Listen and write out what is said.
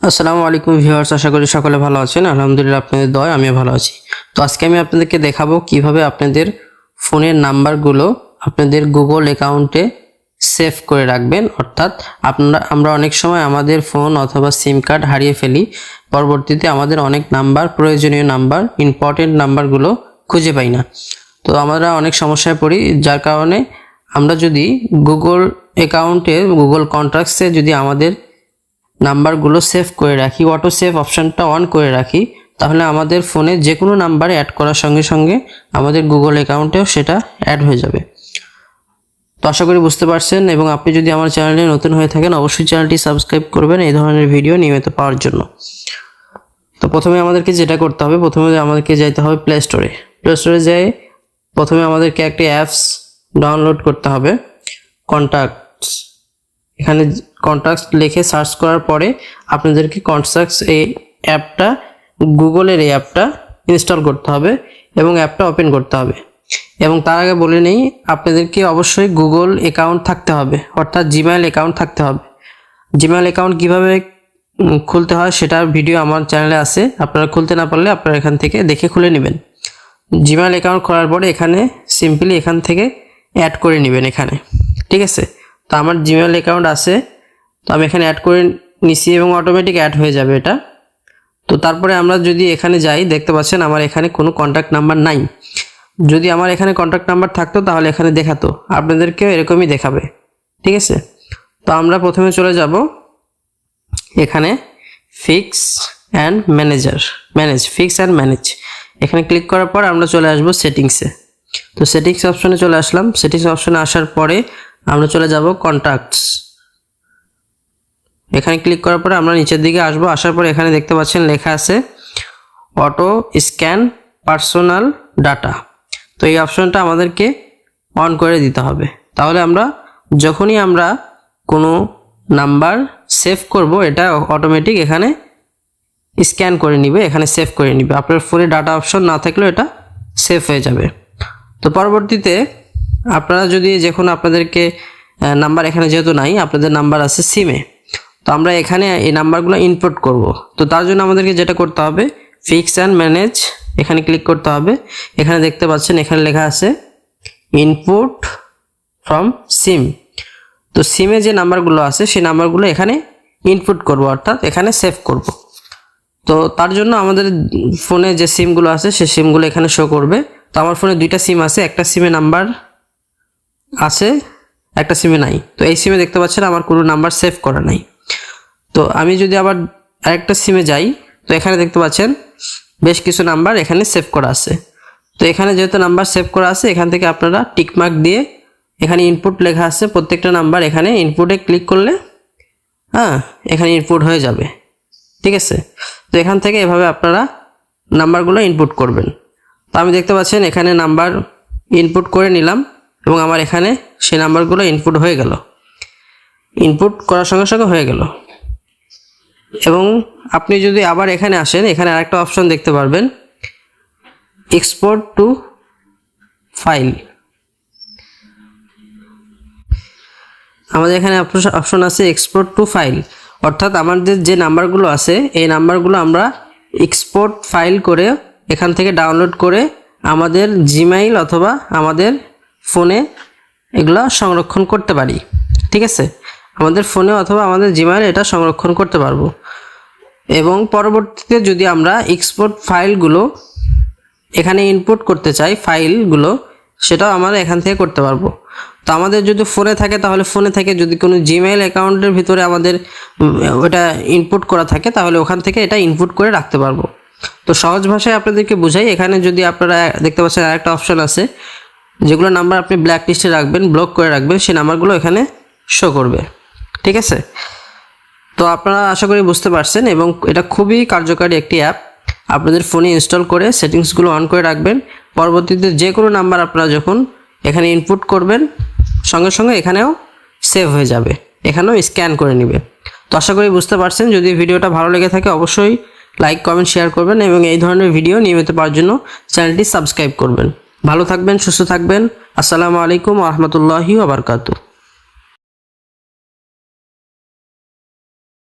আসসালামু আলাইকুম ভিউয়ার্স, আশা করি সকলে ভালো আছেন। আলহামদুলিল্লাহ আপনাদের দয়ায় আমিও ভালো আছি। তো আজকে আমি আপনাদেরকে দেখাবো কিভাবে আপনাদের ফোনের নাম্বারগুলো আপনাদের গুগল অ্যাকাউন্টে সেভ করে রাখবেন। অর্থাৎ আমরা অনেক সময় আমাদের ফোন অথবা সিম কার্ড হারিয়ে ফেলি, পরবর্তীতে আমাদের অনেক নাম্বার, প্রয়োজনীয় নাম্বার, ইম্পর্টেন্ট নাম্বারগুলো খুঁজে পাই না। তো আমরা অনেক সমস্যায় পড়ি, যার কারণে আমরা যদি গুগল অ্যাকাউন্টে গুগল কন্ট্যাক্টসে যদি আমাদের নাম্বারগুলো সেভ করে রাখি, অটো সেভ অপশানটা অন করে রাখি, তাহলে আমাদের ফোনে যে কোনো নাম্বারে অ্যাড করার সঙ্গে সঙ্গে আমাদের গুগল অ্যাকাউন্টেও সেটা অ্যাড হয়ে যাবে। তো আশা করি বুঝতে পারছেন, এবং আপনি যদি আমার চ্যানেলে নতুন হয়ে থাকেন অবশ্যই চ্যানেলটি সাবস্ক্রাইব করবেন এই ধরনের ভিডিও নিয়মিত পাওয়ার জন্য। তো প্রথমে আমাদেরকে যেটা করতে হবে, প্রথমে আমাদেরকে যেতে হবে প্লে স্টোরে। প্লে স্টোরে যেয়ে প্রথমে আমাদেরকে একটি অ্যাপস ডাউনলোড করতে হবে, কন্ট্যাক্টস। এখানে কন্ট্যাক্টস লিখে সার্চ করার পরে আপনাদেরকে কন্ট্যাক্টস এই অ্যাপটা, গুগলের এই অ্যাপটা ইনস্টল করতে হবে এবং অ্যাপটা ওপেন করতে হবে। এবং তার আগে বলে নেই, আপনাদেরকে অবশ্যই গুগল অ্যাকাউন্ট থাকতে হবে, অর্থাৎ জিমেইল অ্যাকাউন্ট থাকতে হবে। জিমেইল অ্যাকাউন্ট কীভাবে খুলতে হয় সেটার ভিডিও আমার চ্যানেলে আছে, আপনারা খুলতে না পারলে আপনারা এখান থেকে দেখে খুলে নেবেন। জিমেইল অ্যাকাউন্ট খোলার পরে এখানে সিম্পলি এখান থেকে অ্যাড করে নেবেন এখানে, ঠিক আছে। তো আমার জিমেইল অ্যাকাউন্ট আছে, তো আমি এখানে অ্যাড করে নিছি এবং অটোমেটিক অ্যাড হয়ে যাবে এটা। তো তারপরে আমরা যদি এখানে যাই, দেখতে পাচ্ছেন আমার এখানে কোনো কন্ট্যাক্ট নাম্বার নাই। যদি আমার এখানে কন্ট্যাক্ট নাম্বার থাকতো তাহলে এখানে দেখাতো, আপনাদেরকেও এরকমই দেখাবে, ঠিক আছে। তো আমরা প্রথমে চলে যাব এখানে fix and fix and manage. এখানে ক্লিক করার পর আমরা চলে আসব সেটিংসে। তো সেটিংস অপশনে চলে আসলাম। সেটিংস অপশনে আসার পরে আমরা চলে যাব কন্ট্যাক্টস। এখানে ক্লিক করার পরে আমরা নিচের দিকে আসবো। আসার পরে এখানে দেখতে পাচ্ছেন লেখা আছে অটো স্ক্যান পার্সোনাল ডাটা। তো এই অপশনটা আমাদেরকে অন করে দিতে হবে, তাহলে আমরা যখনই আমরা কোনো নাম্বার সেভ করব এটা অটোমেটিক এখানে স্ক্যান করে নিবে, এখানে সেভ করে নিবে। আপনার ফোনে ডাটা অপশন না থাকলেও এটা সেভ হয়ে যাবে। তো পরবর্তীতে আপনারা যদি যখন আপনাদেরকে নাম্বার এখানে যেহেতু নাই, আপনাদের নাম্বার আছে সিমে, তো আমরা এখানে এই নাম্বারগুলো ইনপুট করব। তো তার জন্য আমাদেরকে যেটা করতে হবে, ফিক্স অ্যান্ড ম্যানেজ এখানে ক্লিক করতে হবে। এখানে দেখতে পাচ্ছেন এখানে লেখা আছে ইনপুট ফ্রম সিম। তো সিমে যে নাম্বারগুলো আছে সেই নাম্বারগুলো এখানে ইনপুট করব, অর্থাৎ এখানে সেভ করব। তো তার জন্য আমাদের ফোনে যে সিমগুলো আছে সেই সিমগুলো এখানে শো করবে। তো আমার ফোনে দুইটা সিম আছে, একটা সিমে নাম্বার আছে, একটা সিমে নাই। তো এই সিমে দেখতে পাচ্ছেন আমার কোনো নাম্বার সেভ করা নাই। তো আমি যদি আবার আরেকটা সিমে যাই, তো এখানে দেখতে পাচ্ছেন বেশ কিছু নাম্বার এখানে সেভ করা আছে। তো এখানে যেহেতু নাম্বার সেভ করা আছে, এখান থেকে আপনারা টিকমার্ক দিয়ে এখানে ইনপুট লেখা আছে, প্রত্যেকটা নাম্বার এখানে ইনপুটে ক্লিক করলে এখানে ইনপুট হয়ে যাবে, ঠিক আছে। তো এখান থেকে এভাবে আপনারা নাম্বারগুলো ইনপুট করবেন। তো আমি দেখতে পাচ্ছেন এখানে নাম্বার ইনপুট করে নিলাম এবং আমার এখানে সেই নাম্বারগুলো ইনপুট হয়ে গেল, ইনপুট করার সঙ্গে সঙ্গে হয়ে গেল। এবং আপনি যদি আবার এখানে আসেন, এখানে আরেকটা অপশন দেখতে পারবেন, এক্সপোর্ট টু ফাইল। আমাদের এখানে অপশন আছে এক্সপোর্ট টু ফাইল, অর্থাৎ আমাদের যে নাম্বারগুলো আছে এই নাম্বারগুলো আমরা এক্সপোর্ট ফাইল করে এখান থেকে ডাউনলোড করে আমাদের জিমেইল অথবা আমাদের ফোনে এগুলো সংরক্ষণ করতে পারি, ঠিক আছে। আমাদের ফোনে অথবা আমাদের জিমেইলে এটা সংরক্ষণ করতে পারবো। এবং পরবর্তীতে যদি আমরা এক্সপোর্ট ফাইলগুলো এখানে ইনপুট করতে চাই, ফাইলগুলো, সেটাও আমরা এখান থেকে করতে পারবো। তো আমাদের যদি ফোনে থাকে তাহলে ফোনে থেকে, যদি কোনো জিমেইল অ্যাকাউন্টের ভিতরে আমাদের ওটা ইনপুট করা থাকে তাহলে ওখান থেকে এটা ইনপুট করে রাখতে পারবো। তো সহজ ভাষায় আপনাদেরকে বুঝাই, এখানে যদি আপনারা দেখতে পাচ্ছেন আরেকটা অপশন আছে, যেগুলো নাম্বার আপনি ব্ল্যাক লিস্টে রাখবেন, ব্লক করে রাখবেন, সেই নাম্বারগুলো এখানে শো করবে, ঠিক আছে। তো আপনারা আশা করি বুঝতে পারছেন, এবং এটা খুবই কার্যকারী একটি অ্যাপ। আপনাদের ফোনে ইনস্টল করে সেটিংসগুলো অন করে রাখবেন। পরবর্তীতে যে কোনো নাম্বার আপনারা যখন এখানে ইনপুট করবেন সঙ্গে সঙ্গে এখানেও সেভ হয়ে যাবে, এখানেও স্ক্যান করে নেবে। তো আশা করি বুঝতে পারছেন। যদি ভিডিওটা ভালো লেগে থাকে অবশ্যই লাইক, কমেন্ট, শেয়ার করবেন এবং এই ধরনের ভিডিও নিয়মিত পাওয়ার জন্য চ্যানেলটি সাবস্ক্রাইব করবেন। ভালো থাকবেন, সুস্থ থাকবেন। আসসালামু আলাইকুম ওয়া রাহমাতুল্লাহি ওয়া বারাকাতুহু।